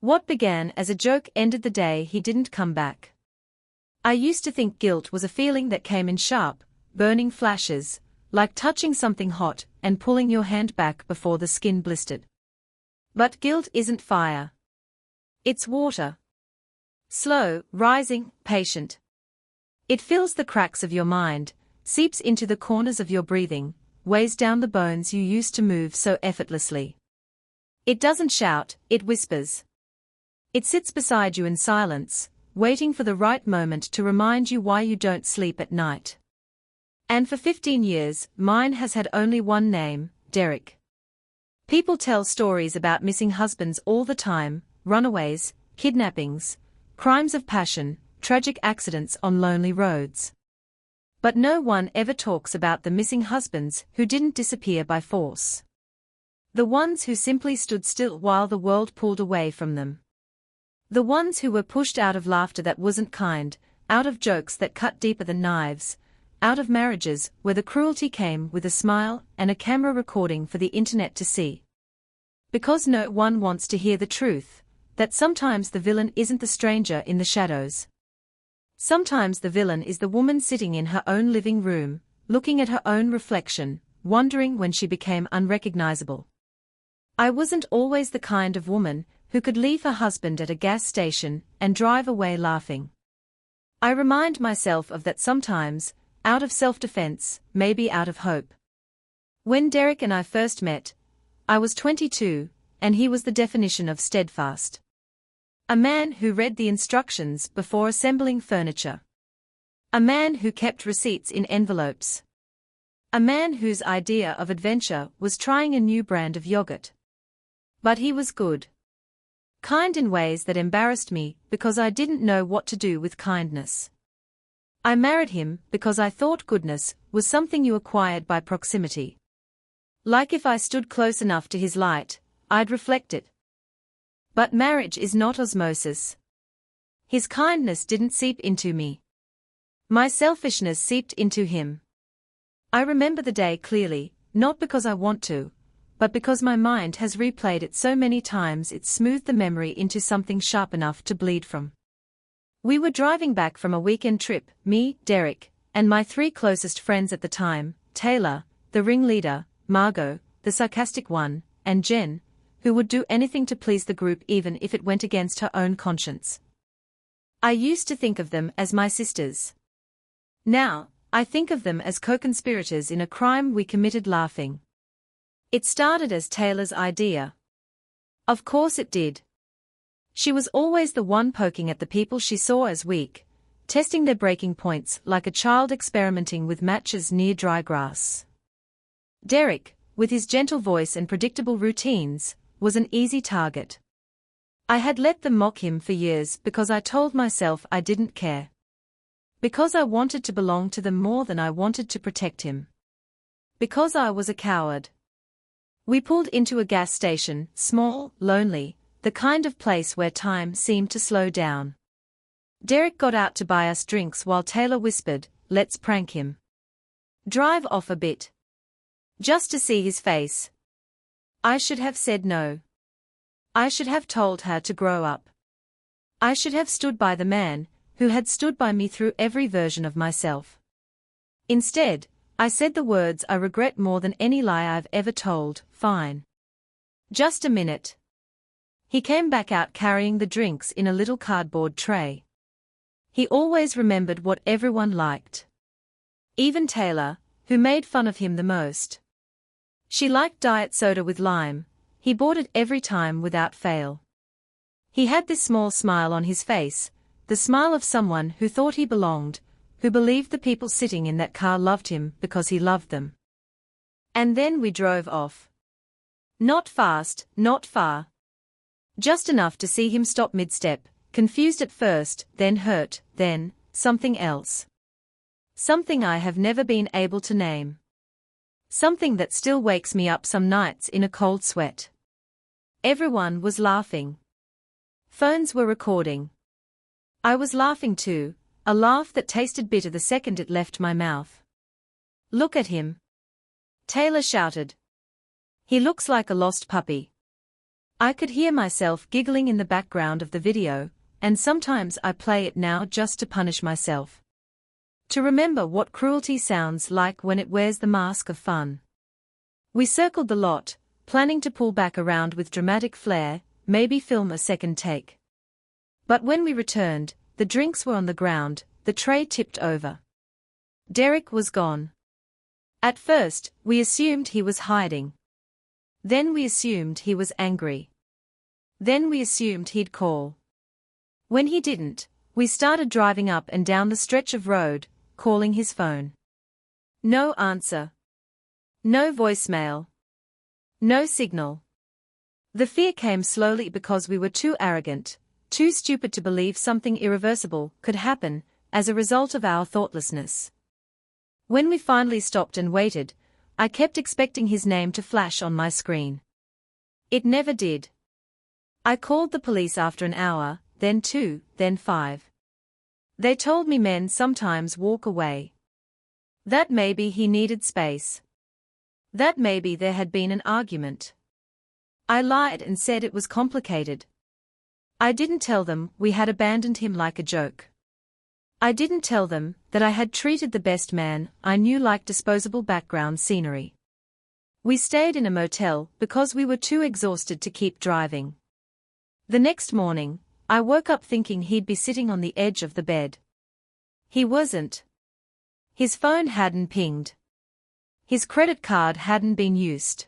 What began as a joke ended the day he didn't come back. I used to think guilt was a feeling that came in sharp, burning flashes, like touching something hot and pulling your hand back before the skin blistered. But guilt isn't fire. It's water. Slow, rising, patient. It fills the cracks of your mind, seeps into the corners of your breathing, weighs down the bones you used to move so effortlessly. It doesn't shout, it whispers. It sits beside you in silence, waiting for the right moment to remind you why you don't sleep at night. And for 15 years, mine has had only one name, Derek. People tell stories about missing husbands all the time, runaways, kidnappings, crimes of passion, tragic accidents on lonely roads. But no one ever talks about the missing husbands who didn't disappear by force. The ones who simply stood still while the world pulled away from them. The ones who were pushed out of laughter that wasn't kind, out of jokes that cut deeper than knives, out of marriages where the cruelty came with a smile and a camera recording for the internet to see. Because no one wants to hear the truth, that sometimes the villain isn't the stranger in the shadows. Sometimes the villain is the woman sitting in her own living room, looking at her own reflection, wondering when she became unrecognizable. I wasn't always the kind of woman who could leave her husband at a gas station and drive away laughing. I remind myself of that sometimes, out of self-defense, maybe out of hope. When Derek and I first met, I was 22, and he was the definition of steadfast. A man who read the instructions before assembling furniture. A man who kept receipts in envelopes. A man whose idea of adventure was trying a new brand of yogurt. But he was good. Kind in ways that embarrassed me because I didn't know what to do with kindness. I married him because I thought goodness was something you acquired by proximity. Like if I stood close enough to his light, I'd reflect it. But marriage is not osmosis. His kindness didn't seep into me. My selfishness seeped into him. I remember the day clearly, not because I want to, but because my mind has replayed it so many times it smoothed the memory into something sharp enough to bleed from. We were driving back from a weekend trip, me, Derek, and my 3 closest friends at the time, Taylor, the ringleader, Margot, the sarcastic one, and Jen, who would do anything to please the group even if it went against her own conscience. I used to think of them as my sisters. Now, I think of them as co-conspirators in a crime we committed laughing. It started as Taylor's idea. Of course it did. She was always the one poking at the people she saw as weak, testing their breaking points like a child experimenting with matches near dry grass. Derek, with his gentle voice and predictable routines, was an easy target. I had let them mock him for years because I told myself I didn't care. Because I wanted to belong to them more than I wanted to protect him. Because I was a coward. We pulled into a gas station, small, lonely, the kind of place where time seemed to slow down. Derek got out to buy us drinks while Taylor whispered, "Let's prank him. Drive off a bit. Just to see his face." I should have said no. I should have told her to grow up. I should have stood by the man who had stood by me through every version of myself. Instead, I said the words I regret more than any lie I've ever told, "Fine. Just a minute." He came back out carrying the drinks in a little cardboard tray. He always remembered what everyone liked. Even Taylor, who made fun of him the most. She liked diet soda with lime. He bought it every time without fail. He had this small smile on his face, the smile of someone who thought he belonged, who believed the people sitting in that car loved him because he loved them. And then we drove off. Not fast, not far. Just enough to see him stop mid-step, confused at first, then hurt, then something else. Something I have never been able to name. Something that still wakes me up some nights in a cold sweat. Everyone was laughing. Phones were recording. I was laughing too, a laugh that tasted bitter the second it left my mouth. "Look at him," Taylor shouted. "He looks like a lost puppy." I could hear myself giggling in the background of the video, and sometimes I play it now just to punish myself. To remember what cruelty sounds like when it wears the mask of fun. We circled the lot, planning to pull back around with dramatic flair, maybe film a second take. But when we returned, the drinks were on the ground, the tray tipped over. Derek was gone. At first, we assumed he was hiding. Then we assumed he was angry. Then we assumed he'd call. When he didn't, we started driving up and down the stretch of road, calling his phone. No answer. No voicemail. No signal. The fear came slowly because we were too arrogant, too stupid to believe something irreversible could happen as a result of our thoughtlessness. When we finally stopped and waited, I kept expecting his name to flash on my screen. It never did. I called the police after an hour, then 2, then 5. They told me men sometimes walk away. That maybe he needed space. That maybe there had been an argument. I lied and said it was complicated. I didn't tell them we had abandoned him like a joke. I didn't tell them that I had treated the best man I knew like disposable background scenery. We stayed in a motel because we were too exhausted to keep driving. The next morning, I woke up thinking he'd be sitting on the edge of the bed. He wasn't. His phone hadn't pinged. His credit card hadn't been used.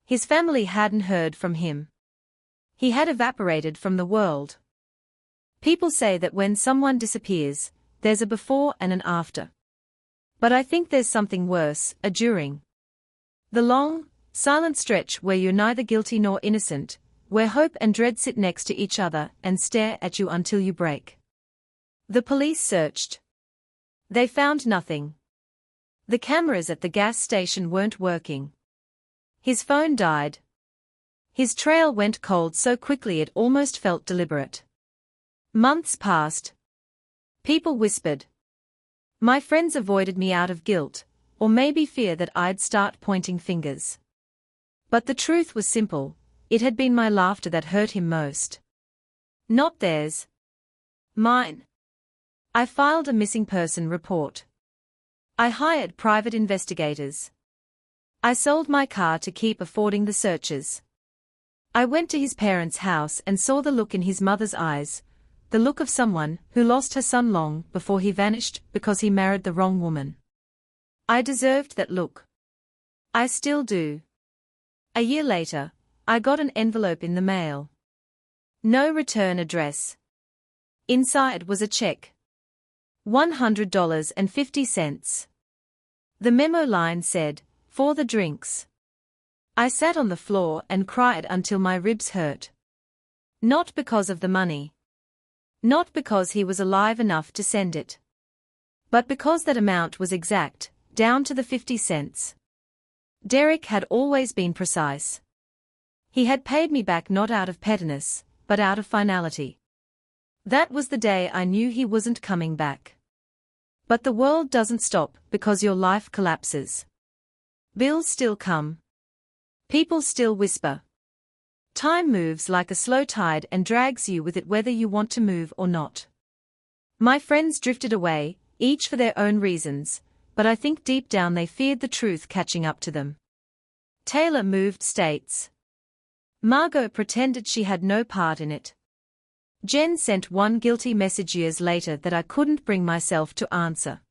His family hadn't heard from him. He had evaporated from the world. People say that when someone disappears, there's a before and an after. But I think there's something worse, a during. The long, silent stretch where you're neither guilty nor innocent, where hope and dread sit next to each other and stare at you until you break. The police searched. They found nothing. The cameras at the gas station weren't working. His phone died. His trail went cold so quickly it almost felt deliberate. Months passed. People whispered. My friends avoided me out of guilt, or maybe fear that I'd start pointing fingers. But the truth was simple, it had been my laughter that hurt him most. Not theirs. Mine. I filed a missing person report. I hired private investigators. I sold my car to keep affording the searches. I went to his parents' house and saw the look in his mother's eyes, the look of someone who lost her son long before he vanished because he married the wrong woman. I deserved that look. I still do. A year later, I got an envelope in the mail. No return address. Inside was a check. $100.50. The memo line said, "For the drinks." I sat on the floor and cried until my ribs hurt. Not because of the money. Not because he was alive enough to send it. But because that amount was exact, down to the 50 cents. Derek had always been precise. He had paid me back not out of pettiness, but out of finality. That was the day I knew he wasn't coming back. But the world doesn't stop because your life collapses. Bills still come. People still whisper. Time moves like a slow tide and drags you with it whether you want to move or not. My friends drifted away, each for their own reasons, but I think deep down they feared the truth catching up to them. Taylor moved states. Margot pretended she had no part in it. Jen sent one guilty message years later that I couldn't bring myself to answer.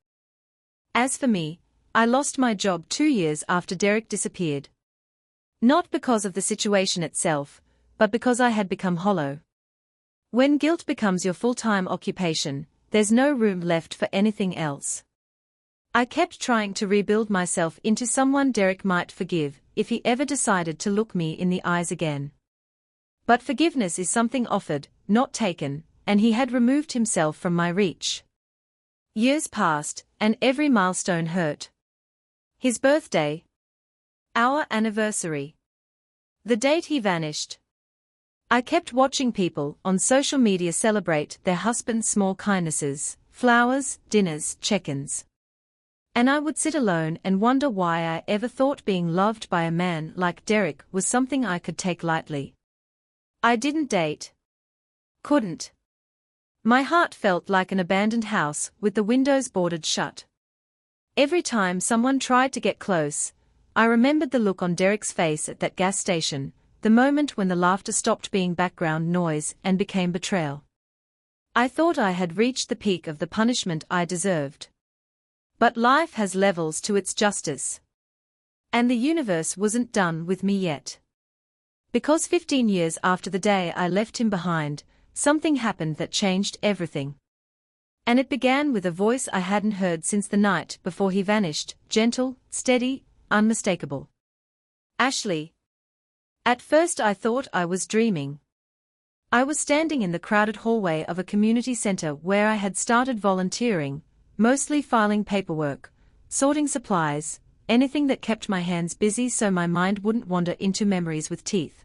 As for me, I lost my job 2 years after Derek disappeared. Not because of the situation itself, but because I had become hollow. When guilt becomes your full-time occupation, there's no room left for anything else. I kept trying to rebuild myself into someone Derek might forgive if he ever decided to look me in the eyes again. But forgiveness is something offered, not taken, and he had removed himself from my reach. Years passed, and every milestone hurt. His birthday. Our anniversary. The date he vanished. I kept watching people on social media celebrate their husband's small kindnesses, flowers, dinners, check-ins. And I would sit alone and wonder why I ever thought being loved by a man like Derek was something I could take lightly. I didn't date. Couldn't. My heart felt like an abandoned house with the windows boarded shut. Every time someone tried to get close, I remembered the look on Derek's face at that gas station, the moment when the laughter stopped being background noise and became betrayal. I thought I had reached the peak of the punishment I deserved. But life has levels to its justice. And the universe wasn't done with me yet. Because 15 years after the day I left him behind, something happened that changed everything. And it began with a voice I hadn't heard since the night before he vanished, gentle, steady, unmistakable. Ashley. At first I thought I was dreaming. I was standing in the crowded hallway of a community center where I had started volunteering, mostly filing paperwork, sorting supplies, anything that kept my hands busy so my mind wouldn't wander into memories with teeth.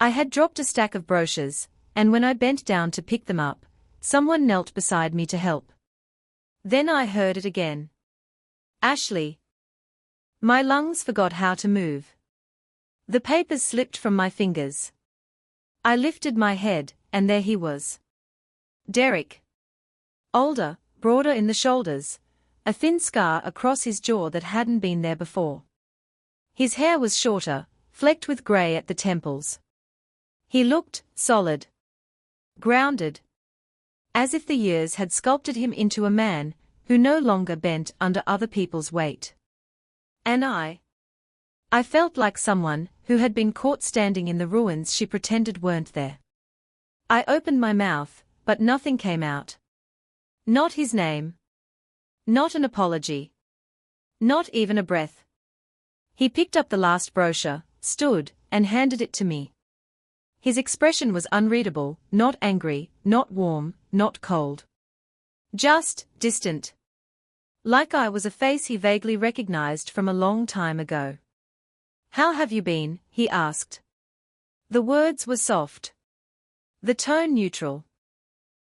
I had dropped a stack of brochures, and when I bent down to pick them up, someone knelt beside me to help. Then I heard it again. Ashley. My lungs forgot how to move. The papers slipped from my fingers. I lifted my head, and there he was. Derek. Older, broader in the shoulders, a thin scar across his jaw that hadn't been there before. His hair was shorter, flecked with grey at the temples. He looked solid. Grounded. As if the years had sculpted him into a man who no longer bent under other people's weight. And I felt like someone who had been caught standing in the ruins she pretended weren't there. I opened my mouth, but nothing came out. Not his name. Not an apology. Not even a breath. He picked up the last brochure, stood, and handed it to me. His expression was unreadable, not angry, not warm, not cold. Just distant. Like I was a face he vaguely recognized from a long time ago. How have you been? He asked. The words were soft. The tone neutral.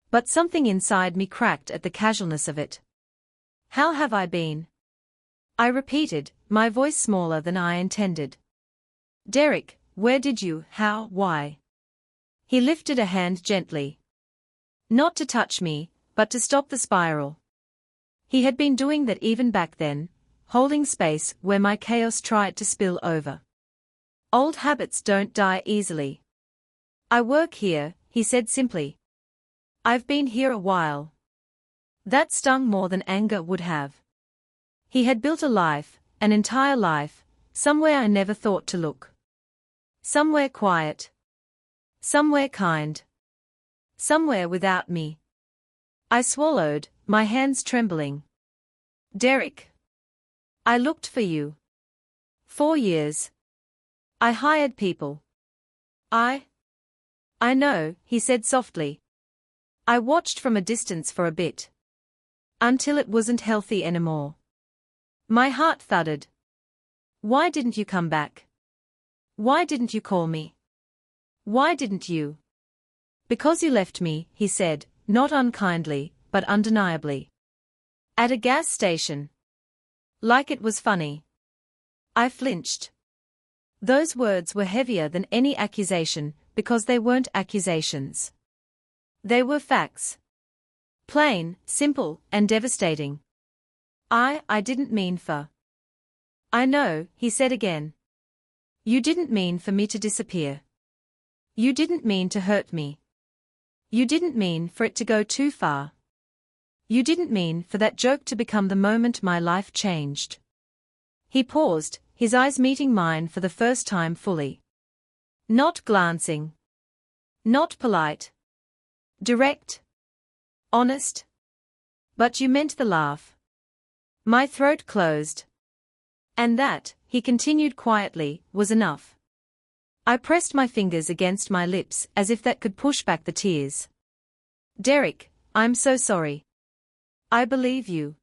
But something inside me cracked at the casualness of it. How have I been? I repeated, my voice smaller than I intended. Derek, where did you, how, why? He lifted a hand gently. Not to touch me, but to stop the spiral. He had been doing that even back then, holding space where my chaos tried to spill over. Old habits don't die easily. I work here, he said simply. I've been here a while. That stung more than anger would have. He had built a life, an entire life, somewhere I never thought to look. Somewhere quiet. Somewhere kind. Somewhere without me. I swallowed, my hands trembling. Derek. I looked for you. 4 years. I hired people. I know, he said softly. I watched from a distance for a bit. Until it wasn't healthy anymore. My heart thudded. Why didn't you come back? Why didn't you call me? Why didn't you? Because you left me, he said, not unkindly, but undeniably. At a gas station. Like it was funny. I flinched. Those words were heavier than any accusation, because they weren't accusations. They were facts. Plain, simple, and devastating. I didn't mean for. I know, he said again. You didn't mean for me to disappear. You didn't mean to hurt me. You didn't mean for it to go too far. You didn't mean for that joke to become the moment my life changed. He paused, his eyes meeting mine for the first time fully. Not glancing. Not polite. Direct. Honest. But you meant the laugh. My throat closed. And that, he continued quietly, was enough. I pressed my fingers against my lips as if that could push back the tears. Derek, I'm so sorry. I believe you.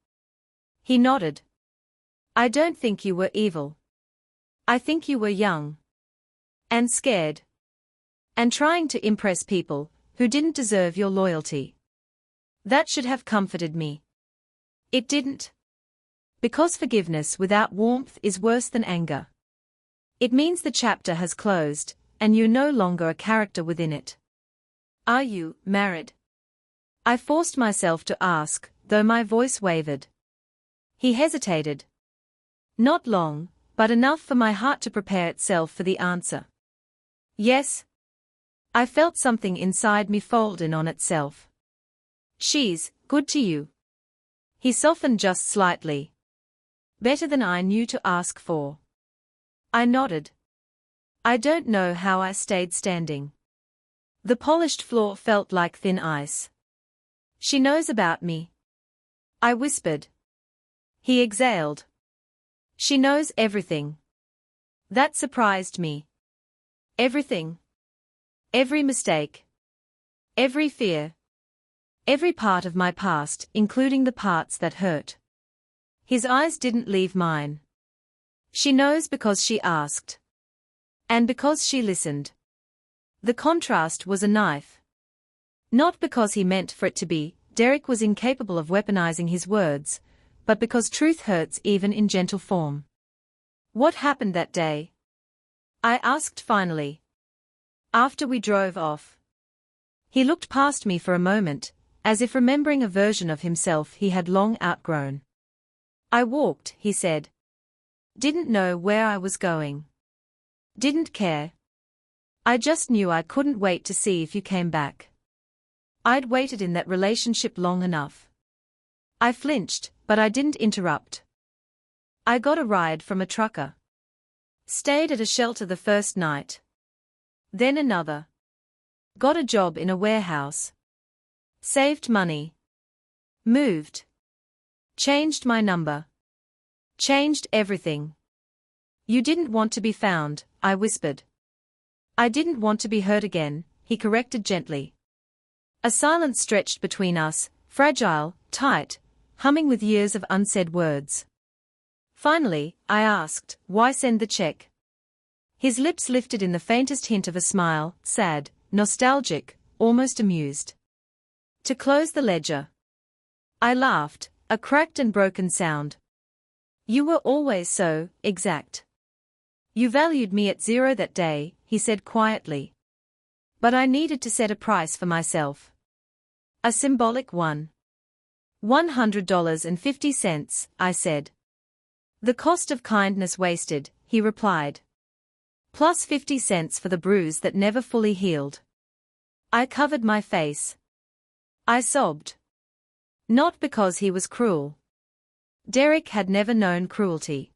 He nodded. I don't think you were evil. I think you were young. And scared. And trying to impress people who didn't deserve your loyalty. That should have comforted me. It didn't. Because forgiveness without warmth is worse than anger. It means the chapter has closed, and you're no longer a character within it. Are you married? I forced myself to ask, though my voice wavered. He hesitated. Not long, but enough for my heart to prepare itself for the answer. Yes. I felt something inside me fold in on itself. She's good to you. He softened just slightly. Better than I knew to ask for. I nodded. I don't know how I stayed standing. The polished floor felt like thin ice. She knows about me. I whispered. He exhaled. She knows everything. That surprised me. Everything. Every mistake. Every fear. Every part of my past, including the parts that hurt. His eyes didn't leave mine. She knows because she asked. And because she listened. The contrast was a knife. Not because he meant for it to be, Derek was incapable of weaponizing his words, but because truth hurts even in gentle form. What happened that day? I asked finally. After we drove off. He looked past me for a moment, as if remembering a version of himself he had long outgrown. I walked, he said. Didn't know where I was going. Didn't care. I just knew I couldn't wait to see if you came back. I'd waited in that relationship long enough. I flinched, but I didn't interrupt. I got a ride from a trucker. Stayed at a shelter the first night. Then another. Got a job in a warehouse. Saved money. Moved. Changed my number. Changed everything. You didn't want to be found, I whispered. I didn't want to be hurt again, he corrected gently. A silence stretched between us, fragile, tight, humming with years of unsaid words. Finally, I asked, why send the check? His lips lifted in the faintest hint of a smile, sad, nostalgic, almost amused. To close the ledger. I laughed, a cracked and broken sound. You were always so exact. You valued me at 0 that day, he said quietly. But I needed to set a price for myself. A symbolic one. $100.50, I said. The cost of kindness wasted, he replied. Plus 50 cents for the bruise that never fully healed. I covered my face. I sobbed. Not because he was cruel. Derek had never known cruelty.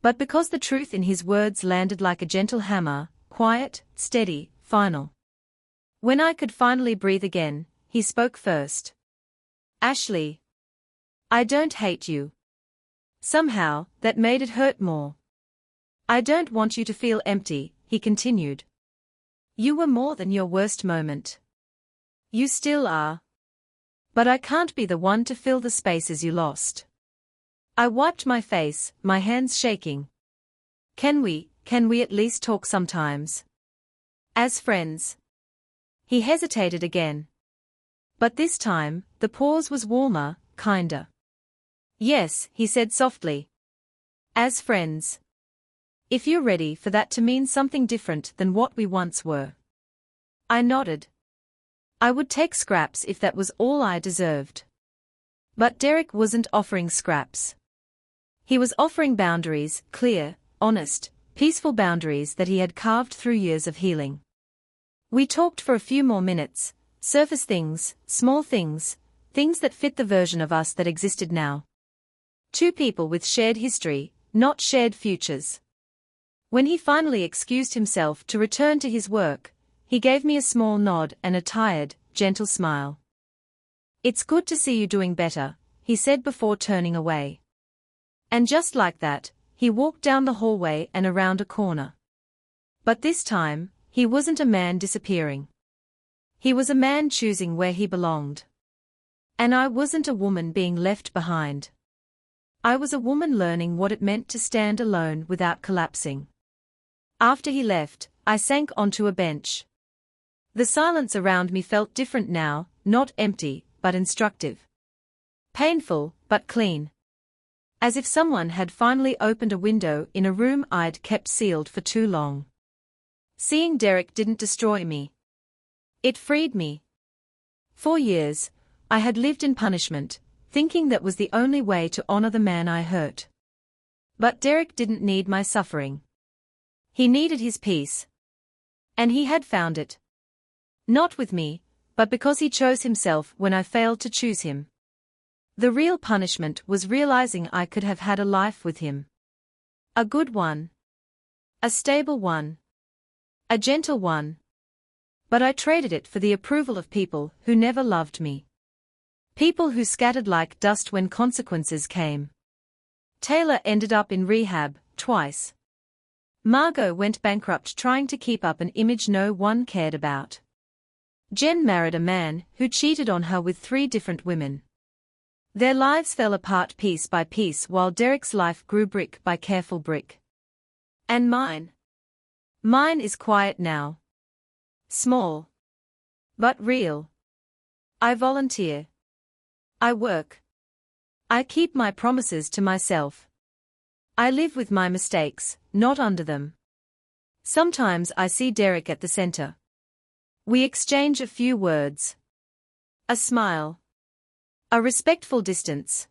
But because the truth in his words landed like a gentle hammer, quiet, steady, final. When I could finally breathe again, he spoke first. Ashley. I don't hate you. Somehow, that made it hurt more. I don't want you to feel empty, he continued. You were more than your worst moment. You still are. But I can't be the one to fill the spaces you lost. I wiped my face, my hands shaking. Can we at least talk sometimes? As friends. He hesitated again. But this time, the pause was warmer, kinder. Yes, he said softly. As friends. If you're ready for that to mean something different than what we once were. I nodded. I would take scraps if that was all I deserved. But Derek wasn't offering scraps. He was offering boundaries, clear, honest, peaceful boundaries that he had carved through years of healing. We talked for a few more minutes, surface things, small things, things that fit the version of us that existed now. Two people with shared history, not shared futures. When he finally excused himself to return to his work, he gave me a small nod and a tired, gentle smile. It's good to see you doing better, he said before turning away. And just like that, he walked down the hallway and around a corner. But this time, he wasn't a man disappearing. He was a man choosing where he belonged. And I wasn't a woman being left behind. I was a woman learning what it meant to stand alone without collapsing. After he left, I sank onto a bench. The silence around me felt different now, not empty, but instructive. Painful, but clean. As if someone had finally opened a window in a room I'd kept sealed for too long. Seeing Derek didn't destroy me. It freed me. For years, I had lived in punishment, thinking that was the only way to honor the man I hurt. But Derek didn't need my suffering. He needed his peace. And he had found it. Not with me, but because he chose himself when I failed to choose him. The real punishment was realizing I could have had a life with him. A good one. A stable one. A gentle one. But I traded it for the approval of people who never loved me. People who scattered like dust when consequences came. Taylor ended up in rehab, twice. Margot went bankrupt trying to keep up an image no one cared about. Jen married a man who cheated on her with 3 different women. Their lives fell apart piece by piece while Derek's life grew brick by careful brick. And mine? Mine is quiet now. Small. But real. I volunteer. I work. I keep my promises to myself. I live with my mistakes, not under them. Sometimes I see Derek at the center. We exchange a few words. A smile. A respectful distance.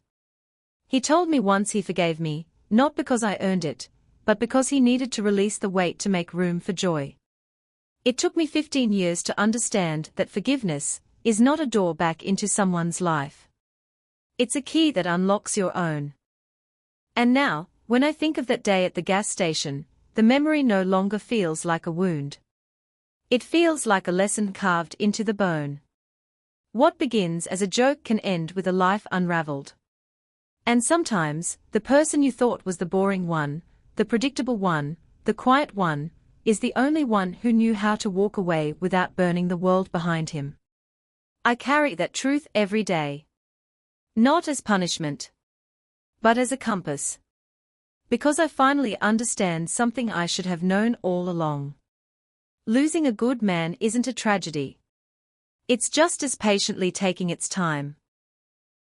He told me once he forgave me, not because I earned it, but because he needed to release the weight to make room for joy. It took me 15 years to understand that forgiveness is not a door back into someone's life. It's a key that unlocks your own. And now, when I think of that day at the gas station, the memory no longer feels like a wound. It feels like a lesson carved into the bone. What begins as a joke can end with a life unraveled. And sometimes, the person you thought was the boring one, the predictable one, the quiet one, is the only one who knew how to walk away without burning the world behind him. I carry that truth every day. Not as punishment, but as a compass. Because I finally understand something I should have known all along. Losing a good man isn't a tragedy. It's just as patiently taking its time.